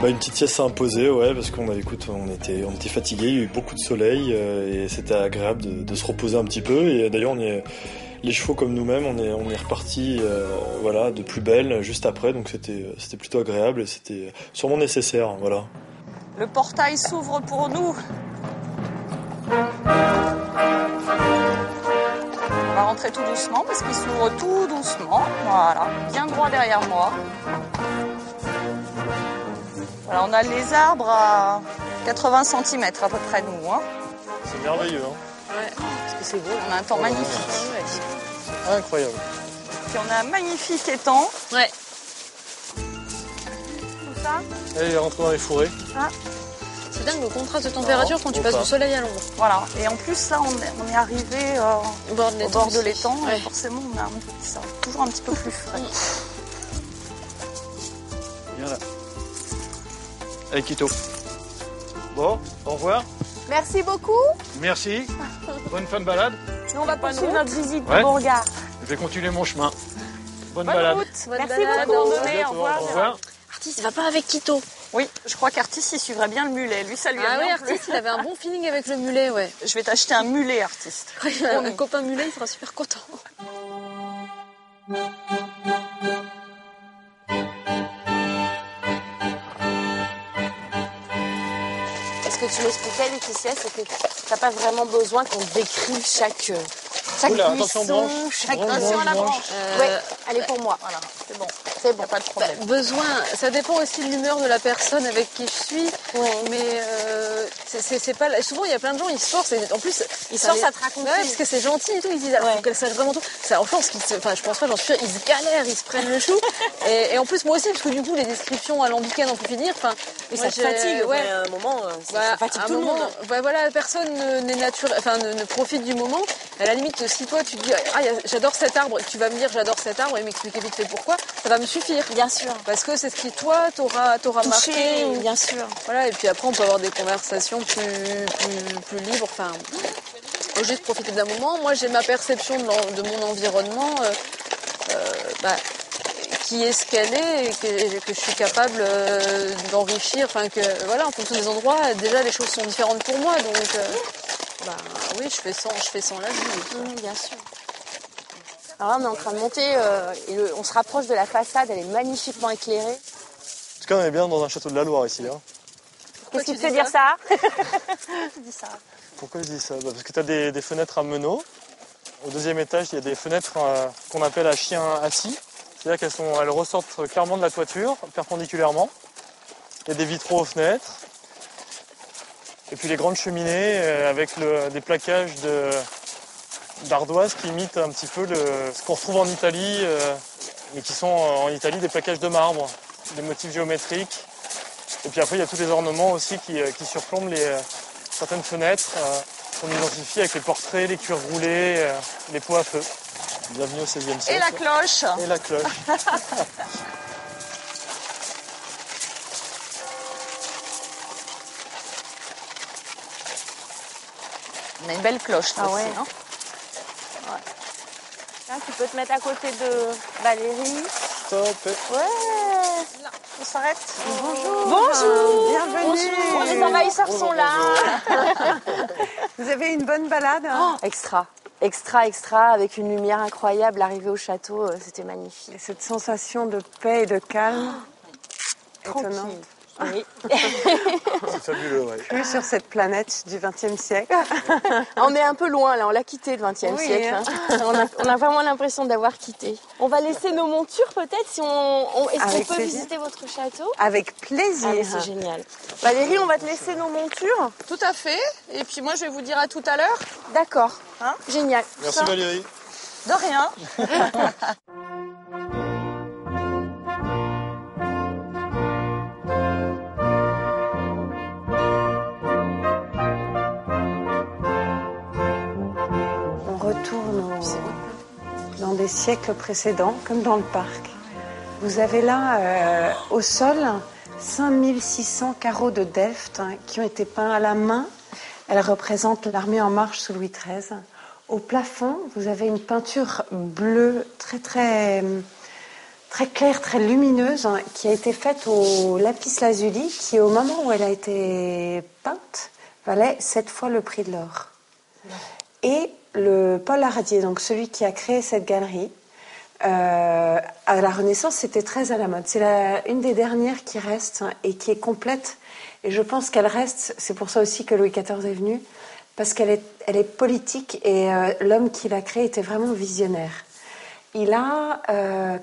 Une petite sieste s'est imposée, ouais, parce qu'on était fatigués, il y a eu beaucoup de soleil et c'était agréable de se reposer un petit peu. Et d'ailleurs, les chevaux comme nous-mêmes, on est repartis de plus belle juste après, donc c'était plutôt agréable et c'était sûrement nécessaire, voilà. Le portail s'ouvre pour nous. On va rentrer tout doucement parce qu'il s'ouvre tout doucement. Voilà, bien droit derrière moi. Voilà, on a les arbres à 80 cm à peu près nous. Hein. C'est merveilleux. Hein. Ouais, parce que c'est beau, on a un temps magnifique. Ouais. Incroyable. Puis on a un magnifique étang. Ouais. Tout ça. Allez, rentre dans les fourrés. Ah. C'est dingue le contraste de température quand tu passes du soleil à l'ombre. Voilà, et en plus là on est arrivé au bord de l'étang, et forcément on a toujours un petit peu plus frais. Viens là. Allez Quito. Bon, au revoir. Merci beaucoup. Merci. Bonne fin de balade. Nous on va poursuivre notre visite de Beauregard. Je vais continuer mon chemin. Bonne balade. Route. Merci balade. beaucoup. Au revoir. Au revoir. Artis, va pas avec Quito. Oui, je crois qu'Artis, il suivrait bien le mulet. Lui, ça lui a bien Artis, il avait un bon feeling avec le mulet, ouais. Je vais t'acheter un mulet, Artis. Un copain mulet, il sera super content. Ce que tu m'expliquais, Laetitia, c'est que t'as pas vraiment besoin qu'on décrive chaque buisson, chaque... Attention à la branche. Oui, elle est pour moi. Voilà, c'est bon. C'est bon. Pas de problème. Besoin, ça dépend aussi de l'humeur de la personne avec qui je suis. Ouais. Mais c'est pas. Souvent, il y a plein de gens, ils se forcent. Et en plus, Ils se forcent à te raconter. Ouais, parce que c'est gentil et tout. Ils disent, faut qu'elle sache vraiment tout. C'est en France, je pense pas, j'en suis sûre, ils se galèrent, ils se prennent le chou. et en plus, moi aussi, parce que du coup, les descriptions alambiquées n'en peut finir. Et ça te fatigue. Ouais. À un moment, ça fatigue tout le monde. Voilà, personne n'est naturel, ne profite du moment. À la limite, si toi, tu te dis, j'adore cet arbre, et que tu vas me dire, j'adore cet arbre, et m'expliquer vite fait pourquoi, ça va me suffire. Bien sûr. Parce que c'est ce qui, toi, t'aura marqué. Bien sûr. Voilà, et puis après, on peut avoir des conversations plus libres. Enfin, faut juste profiter d'un moment. Moi, j'ai ma perception de mon environnement, qui est ce qu'elle est, et que je suis capable d'enrichir. Enfin, en fonction des endroits, déjà, les choses sont différentes pour moi. Donc, oui, je fais sans la vie. Bien sûr. Alors là, on est en train de monter, et on se rapproche de la façade, elle est magnifiquement éclairée. En tout cas, on est bien dans un château de la Loire ici. Hein. Qu'est-ce qui te fait dire ça? Tu dis ça. Pourquoi je dis ça? Parce que tu as des fenêtres à meneaux. Au deuxième étage, il y a des fenêtres qu'on appelle à chien assis. C'est-à-dire qu'elles ressortent clairement de la toiture, perpendiculairement. Il y a des vitraux aux fenêtres. Et puis les grandes cheminées avec des plaquages d'ardoise qui imitent un petit peu ce qu'on retrouve en Italie, mais qui sont en Italie des plaquages de marbre, des motifs géométriques. Et puis après, il y a tous les ornements aussi qui surplombent certaines fenêtres qu'on identifie avec les portraits, les cuirs roulés, les pots à feu. Bienvenue au XVIe siècle. Et la cloche. Et la cloche. On a une belle cloche, là, aussi, hein. Là, tu peux te mettre à côté de Valérie. Stop. Ouais. On s'arrête. Bonjour. Bonjour. Bienvenue. Bonjour. Les envahisseurs sont là. Vous avez une bonne balade, hein? Extra, avec une lumière incroyable. L'arrivée au château, c'était magnifique. Et cette sensation de paix et de calme. Tranquille. Étonnante. Oui. C'est fabuleux, ouais. Plus sur cette planète du XXe siècle. On est un peu loin, là. On l'a quitté, le XXe siècle. Hein. On a vraiment l'impression d'avoir quitté. On va laisser nos montures, peut-être, si est-ce qu'on peut visiter votre château? Avec plaisir. Ah, c'est génial. Valérie, on va te laisser nos montures. Tout à fait. Et puis moi, je vais vous dire à tout à l'heure. D'accord. Hein? Génial. Merci Valérie. De rien. On retourne dans des siècles précédents, comme dans le parc. Vous avez là, au sol, 5600 carreaux de Delft qui ont été peints à la main. Elles représentent l'armée en marche sous Louis XIII. Au plafond, vous avez une peinture bleue très très claire, très lumineuse, hein, qui a été faite au lapis lazuli, qui au moment où elle a été peinte, valait 7 fois le prix de l'or. Et le Paul Hardier, donc celui qui a créé cette galerie, à la Renaissance, c'était très à la mode. C'est une des dernières qui reste, hein, et qui est complète. Et je pense qu'elle reste, c'est pour ça aussi que Louis XIV est venu, parce qu'elle est politique et l'homme qui l'a créée était vraiment visionnaire. Il a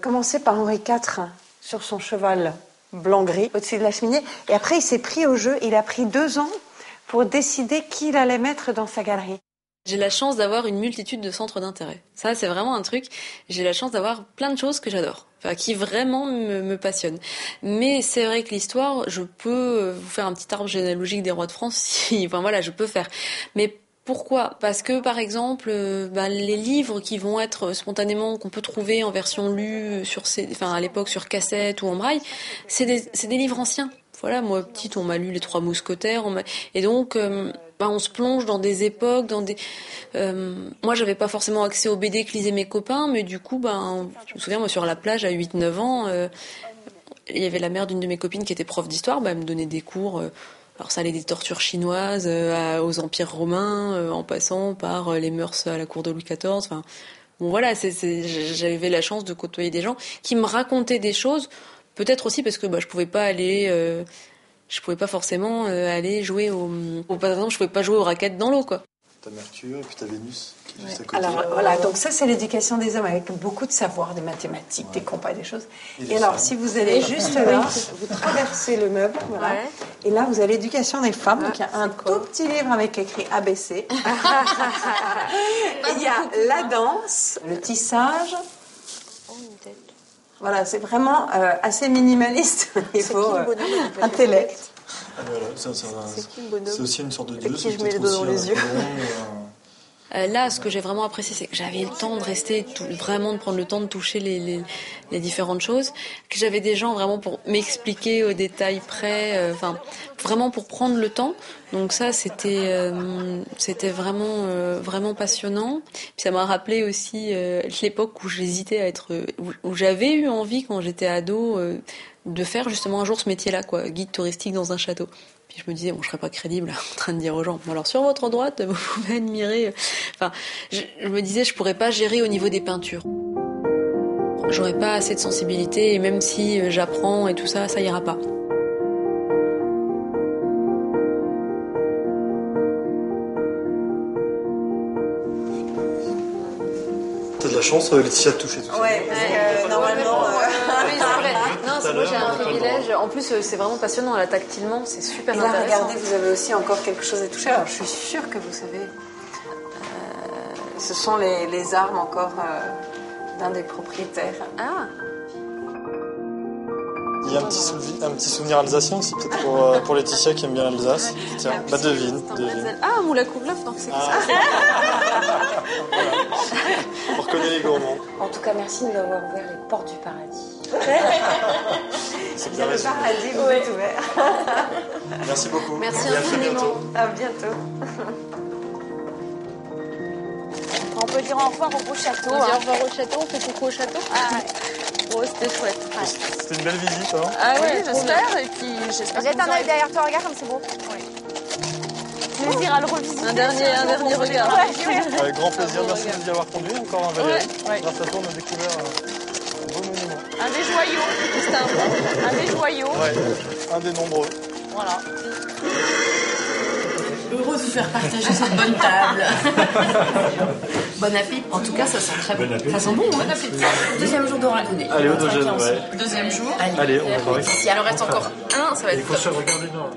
commencé par Henri IV sur son cheval blanc-gris au-dessus de la cheminée. Et après, il s'est pris au jeu. Il a pris 2 ans pour décider qui il allait mettre dans sa galerie. J'ai la chance d'avoir une multitude de centres d'intérêt. Ça, c'est vraiment un truc. J'ai la chance d'avoir plein de choses que j'adore. Enfin, qui vraiment me passionnent. Mais c'est vrai que l'histoire, je peux vous faire un petit arbre généalogique des rois de France. Enfin voilà, je peux faire. Mais pourquoi ? Parce que, par exemple, les livres qui vont être spontanément, qu'on peut trouver en version lue à l'époque sur cassette ou en braille, c'est des livres anciens. Voilà, moi, petite, on m'a lu Les Trois Mousquetaires, et donc, on se plonge dans des époques, moi, j'avais pas forcément accès aux BD que lisaient mes copains, mais du coup, je me souviens, moi, sur la plage, à 8-9 ans, il y avait la mère d'une de mes copines qui était prof d'histoire, elle me donnait des cours. Alors ça allait des tortures chinoises aux empires romains, en passant par les mœurs à la cour de Louis XIV. Enfin, bon voilà, j'avais la chance de côtoyer des gens qui me racontaient des choses. Peut-être aussi parce que je pouvais pas aller, je pouvais pas forcément aller jouer par exemple, je pouvais pas jouer aux raquettes dans l'eau, quoi. T'as Mercure et puis t'as Vénus qui est juste à côté. Alors voilà, donc ça c'est l'éducation des hommes avec beaucoup de savoir, des mathématiques, des compas, des choses. Et alors si vous allez juste là, vous traversez le meuble, voilà, et là vous avez l'éducation des femmes, donc il y a un tout petit livre avec écrit ABC. Il y a la danse, le tissage. Voilà, c'est vraiment assez minimaliste au niveau intellect. Voilà, c'est aussi une sorte de dieu. Qui je mets le doigt dans les yeux. Là, ce que j'ai vraiment apprécié, c'est que j'avais le temps de rester, vraiment de prendre le temps de toucher les différentes choses, que j'avais des gens vraiment pour m'expliquer au détail près, vraiment pour prendre le temps. Donc ça, c'était vraiment passionnant. Puis ça m'a rappelé aussi l'époque où j'hésitais à où j'avais eu envie quand j'étais ado de faire justement un jour ce métier-là, quoi, guide touristique dans un château. Puis je me disais, je serais pas crédible en train de dire aux gens, alors sur votre droite, vous pouvez admirer. Enfin, je me disais, je pourrais pas gérer au niveau des peintures. J'aurais pas assez de sensibilité, et même si j'apprends et tout ça, ça ira pas. T'as de la chance, Laetitia, de toucher tout ça. Ouais, parce que normalement... Oui, c'est vrai. Non, moi j'ai un privilège. En plus, c'est vraiment passionnant, là, tactilement, c'est super intéressant. Et là, regardez, vous avez aussi encore quelque chose à toucher. Alors, je suis sûre que vous savez, ce sont les armes encore d'un des propriétaires. Ah. Il y a un petit souvenir alsacien aussi, peut-être pour Laetitia qui aime bien l'Alsace. Tiens, devine. Ah, Moulin Couvleuf, donc c'est ça. Voilà. On reconnaît les gourmands. En tout cas, merci de nous avoir ouvert les portes du paradis. C'est bien Le paradis vous est ouvert. Merci beaucoup. Merci et à très bientôt. À bientôt. On peut dire au revoir au beau château. On dit au revoir au château, on fait coucou au château. Ah ouais. Oh, c'était chouette. Ouais. C'était une belle visite, hein. Ah ouais, Oui, j'espère. Et puis j'espère. Jette un œil derrière toi, regarde comme c'est beau. Oui. Plaisir à le revisiter. Un dernier regard. Avec grand plaisir, merci de nous y avoir conduit encore un Valérie. Ouais. Grâce à toi, on a découvert un beau monument. Un des joyaux. Un des joyaux. Ouais, un des nombreux. Voilà. Heureux de vous faire partager cette bonne table. Bon appétit. En tout cas, ça sent très bon. Ça sent bon, bon appétit. Deuxième jour de randonnée. Allez, au deuxième, ouais. Deuxième jour. Allez, on va voir. Si il en reste encore un, ça va être top. Il faut se regarder là.